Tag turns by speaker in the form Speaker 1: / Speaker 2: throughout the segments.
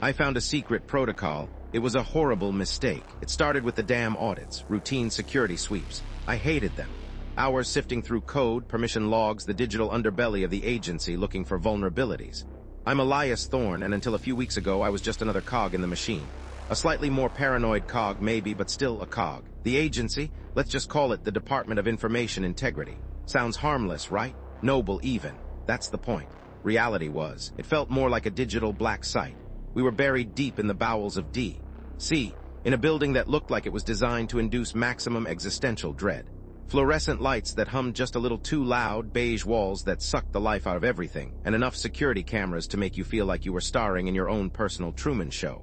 Speaker 1: I found a secret protocol. It was a horrible mistake. It started with the damn audits, routine security sweeps. I hated them. Hours sifting through code, permission logs, the digital underbelly of the agency looking for vulnerabilities. I'm Elias Thorne, and until a few weeks ago, I was just another cog in the machine. A slightly more paranoid cog, maybe, but still a cog. The agency? Let's just call it the Department of Information Integrity. Sounds harmless, right? Noble even. That's the point. Reality was, it felt more like a digital black site. We were buried deep in the bowels of D.C., in a building that looked like it was designed to induce maximum existential dread. Fluorescent lights that hummed just a little too loud, beige walls that sucked the life out of everything, and enough security cameras to make you feel like you were starring in your own personal Truman Show.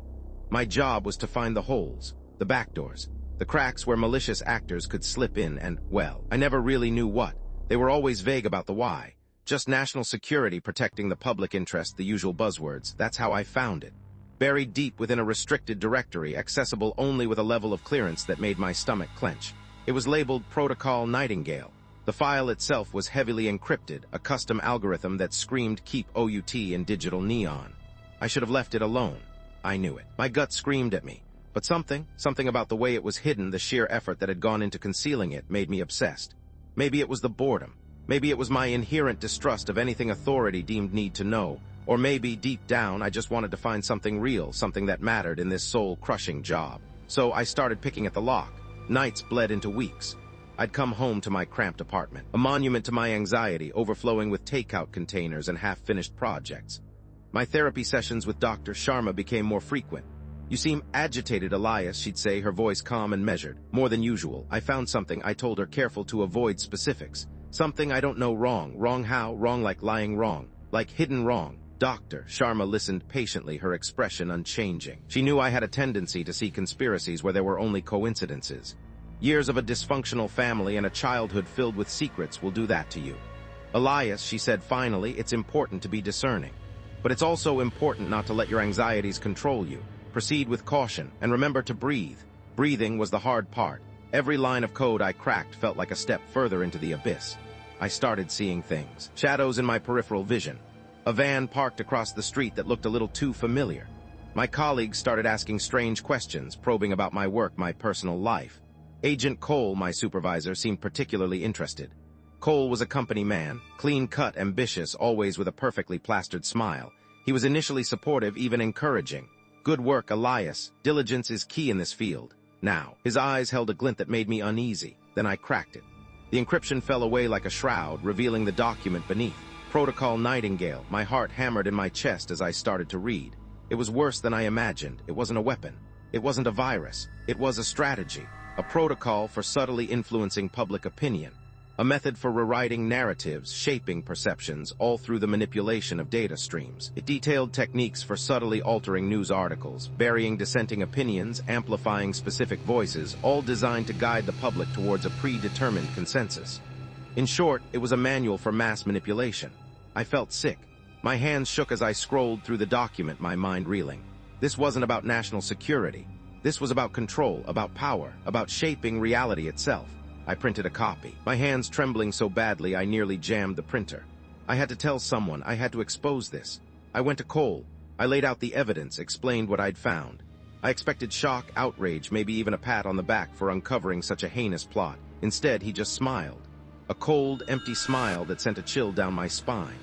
Speaker 1: My job was to find the holes, the backdoors, the cracks where malicious actors could slip in and, well, I never really knew what. They were always vague about the why. Just national security protecting the public interest, the usual buzzwords. That's how I found it. Buried deep within a restricted directory, accessible only with a level of clearance that made my stomach clench. It was labeled Protocol Nightingale. The file itself was heavily encrypted, a custom algorithm that screamed keep OUT in digital neon. I should have left it alone. I knew it. My gut screamed at me. But something about the way it was hidden, the sheer effort that had gone into concealing it, made me obsessed. Maybe it was the boredom. Maybe it was my inherent distrust of anything authority deemed need to know. Or maybe, deep down, I just wanted to find something real, something that mattered in this soul-crushing job. So I started picking at the lock. Nights bled into weeks. I'd come home to my cramped apartment, a monument to my anxiety, overflowing with takeout containers and half-finished projects. My therapy sessions with Dr. Sharma became more frequent. "You seem agitated, Elias," she'd say, her voice calm and measured. More than usual. I found something, I told her, careful to avoid specifics. Something I don't know wrong. Wrong how? Wrong like lying wrong. Like hidden wrong. Dr. Sharma listened patiently, her expression unchanging. She knew I had a tendency to see conspiracies where there were only coincidences. Years of a dysfunctional family and a childhood filled with secrets will do that to you. "Elias," she said finally, "it's important to be discerning. But it's also important not to let your anxieties control you. Proceed with caution, and remember to breathe." Breathing was the hard part. Every line of code I cracked felt like a step further into the abyss. I started seeing things. Shadows in my peripheral vision. A van parked across the street that looked a little too familiar. My colleagues started asking strange questions, probing about my work, my personal life. Agent Cole, my supervisor, seemed particularly interested. Cole was a company man, clean-cut, ambitious, always with a perfectly plastered smile. He was initially supportive, even encouraging. "Good work, Elias. Diligence is key in this field." Now, his eyes held a glint that made me uneasy. Then I cracked it. The encryption fell away like a shroud, revealing the document beneath. Protocol Nightingale. My heart hammered in my chest as I started to read. It was worse than I imagined. It wasn't a weapon. It wasn't a virus. It was a strategy. A protocol for subtly influencing public opinion. A method for rewriting narratives, shaping perceptions, all through the manipulation of data streams. It detailed techniques for subtly altering news articles, burying dissenting opinions, amplifying specific voices, all designed to guide the public towards a predetermined consensus. In short, it was a manual for mass manipulation. I felt sick. My hands shook as I scrolled through the document, my mind reeling. This wasn't about national security. This was about control, about power, about shaping reality itself. I printed a copy, my hands trembling so badly I nearly jammed the printer. I had to tell someone, I had to expose this. I went to Cole. I laid out the evidence, explained what I'd found. I expected shock, outrage, maybe even a pat on the back for uncovering such a heinous plot. Instead, he just smiled. A cold, empty smile that sent a chill down my spine.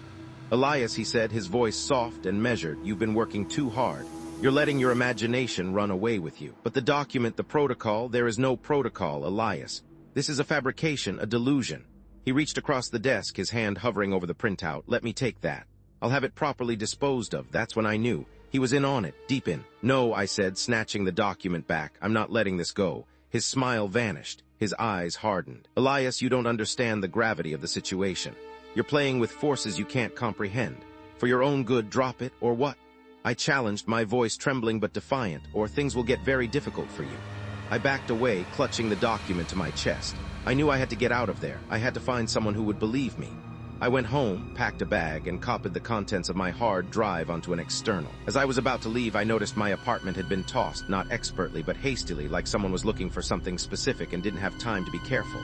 Speaker 1: "Elias," he said, his voice soft and measured, "you've been working too hard. You're letting your imagination run away with you. But the document, the protocol, there is no protocol, Elias. This is a fabrication, a delusion." He reached across the desk, his hand hovering over the printout. "Let me take that. I'll have it properly disposed of." That's when I knew. He was in on it, deep in. "No," I said, snatching the document back. "I'm not letting this go." His smile vanished. His eyes hardened. "Elias, you don't understand the gravity of the situation. You're playing with forces you can't comprehend. For your own good, drop it, or what?" I challenged, my voice trembling but defiant. "Or things will get very difficult for you." I backed away, clutching the document to my chest. I knew I had to get out of there. I had to find someone who would believe me. I went home, packed a bag, and copied the contents of my hard drive onto an external. As I was about to leave, I noticed my apartment had been tossed, not expertly, but hastily, like someone was looking for something specific and didn't have time to be careful.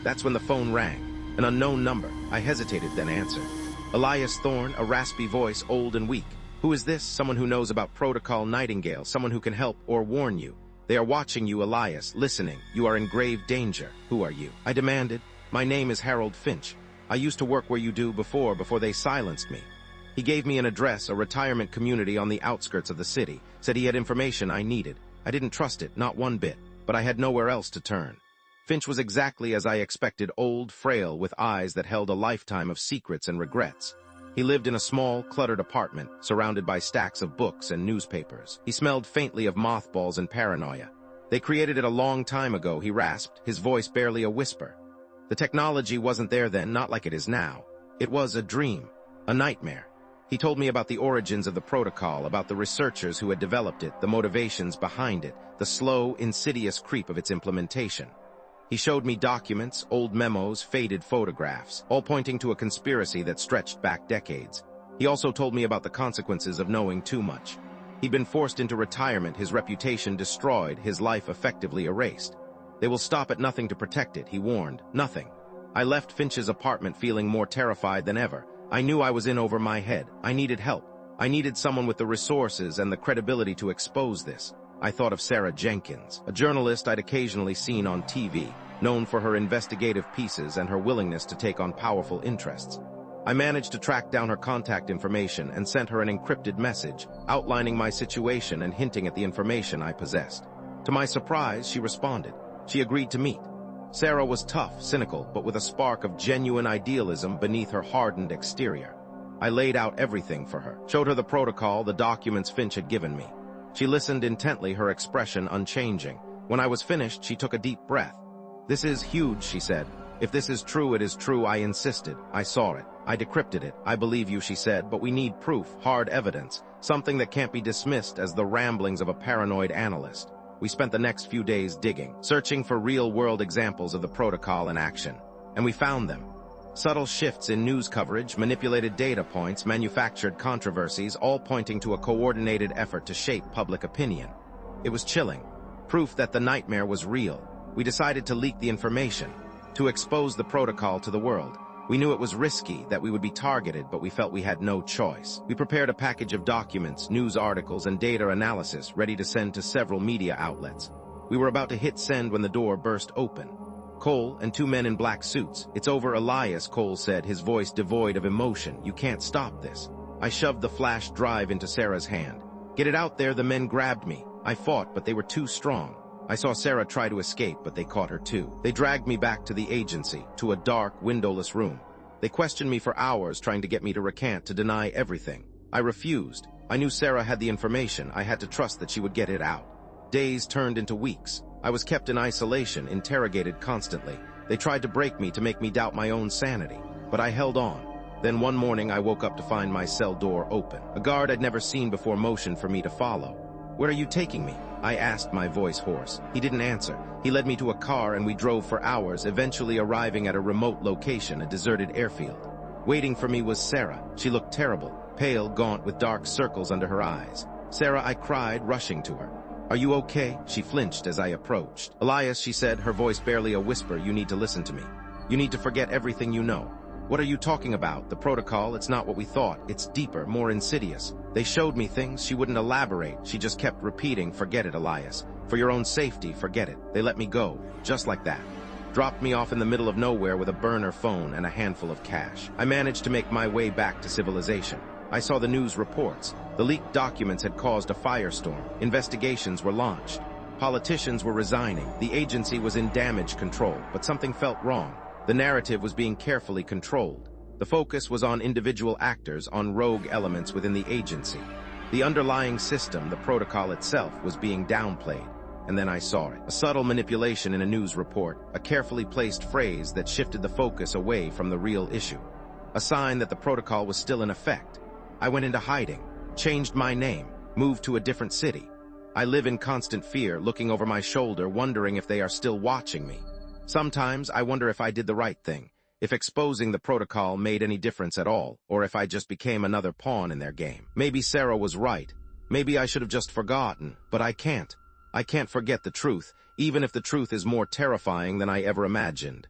Speaker 1: That's when the phone rang. An unknown number. I hesitated, then answered. Elias Thorne, a raspy voice, old and weak. Who is this? Someone who knows about protocol Nightingale, someone who can help or warn you. They are watching you, Elias, listening. You are in grave danger. Who are you? I demanded. My name is Harold Finch. I used to work where you do before they silenced me. He gave me an address, a retirement community on the outskirts of the city, said he had information I needed. I didn't trust it, not one bit, but I had nowhere else to turn. Finch was exactly as I expected, old, frail, with eyes that held a lifetime of secrets and regrets. He lived in a small, cluttered apartment, surrounded by stacks of books and newspapers. He smelled faintly of mothballs and paranoia. They created it a long time ago, he rasped, his voice barely a whisper. The technology wasn't there then, not like it is now. It was a dream, a nightmare. He told me about the origins of the protocol, about the researchers who had developed it, the motivations behind it, the slow, insidious creep of its implementation. He showed me documents, old memos, faded photographs, all pointing to a conspiracy that stretched back decades. He also told me about the consequences of knowing too much. He'd been forced into retirement, his reputation destroyed, his life effectively erased. They will stop at nothing to protect it, he warned. Nothing. I left Finch's apartment feeling more terrified than ever. I knew I was in over my head. I needed help. I needed someone with the resources and the credibility to expose this. I thought of Sarah Jenkins, a journalist I'd occasionally seen on TV, known for her investigative pieces and her willingness to take on powerful interests. I managed to track down her contact information and sent her an encrypted message, outlining my situation and hinting at the information I possessed. To my surprise, she responded. She agreed to meet. Sarah was tough, cynical, but with a spark of genuine idealism beneath her hardened exterior. I laid out everything for her, showed her the protocol, the documents Finch had given me. She listened intently, her expression unchanging. When I was finished, she took a deep breath. "This is huge," she said. "If this is true, it is true." I insisted. "I saw it. I decrypted it. I believe you," she said, "but we need proof, hard evidence, something that can't be dismissed as the ramblings of a paranoid analyst." We spent the next few days digging, searching for real-world examples of the protocol in action. And we found them. Subtle shifts in news coverage, manipulated data points, manufactured controversies, all pointing to a coordinated effort to shape public opinion. It was chilling. Proof that the nightmare was real. We decided to leak the information, to expose the protocol to the world. We knew it was risky, that we would be targeted, but we felt we had no choice. We prepared a package of documents, news articles, and data analysis ready to send to several media outlets. We were about to hit send when the door burst open. Cole and two men in black suits. "It's over, Elias," Cole said, his voice devoid of emotion. "You can't stop this." I shoved the flash drive into Sarah's hand. "Get it out there," the men grabbed me. I fought, but they were too strong. I saw Sarah try to escape, but they caught her too. They dragged me back to the agency, to a dark, windowless room. They questioned me for hours, trying to get me to recant, to deny everything. I refused. I knew Sarah had the information. I had to trust that she would get it out. Days turned into weeks. I was kept in isolation, interrogated constantly. They tried to break me, to make me doubt my own sanity. But I held on. Then one morning I woke up to find my cell door open. A guard I'd never seen before motioned for me to follow. "Where are you taking me?" I asked, my voice hoarse. He didn't answer. He led me to a car and we drove for hours, eventually arriving at a remote location, a deserted airfield. Waiting for me was Sarah. She looked terrible, pale, gaunt, with dark circles under her eyes. "Sarah," I cried, rushing to her. "Are you okay?" She flinched as I approached. "Elias," she said, her voice barely a whisper, "you need to listen to me. You need to forget everything you know." "What are you talking about? The protocol, it's not what we thought. It's deeper, more insidious. They showed me things." She wouldn't elaborate. She just kept repeating, "Forget it, Elias. For your own safety, forget it." They let me go, just like that. Dropped me off in the middle of nowhere with a burner phone and a handful of cash. I managed to make my way back to civilization. I saw the news reports. The leaked documents had caused a firestorm. Investigations were launched. Politicians were resigning. The agency was in damage control, but something felt wrong. The narrative was being carefully controlled. The focus was on individual actors, on rogue elements within the agency. The underlying system, the protocol itself, was being downplayed. And then I saw it. A subtle manipulation in a news report, a carefully placed phrase that shifted the focus away from the real issue. A sign that the protocol was still in effect. I went into hiding, changed my name, moved to a different city. I live in constant fear, looking over my shoulder, wondering if they are still watching me. Sometimes I wonder if I did the right thing, if exposing the protocol made any difference at all, or if I just became another pawn in their game. Maybe Sarah was right. Maybe I should have just forgotten, but I can't. I can't forget the truth, even if the truth is more terrifying than I ever imagined.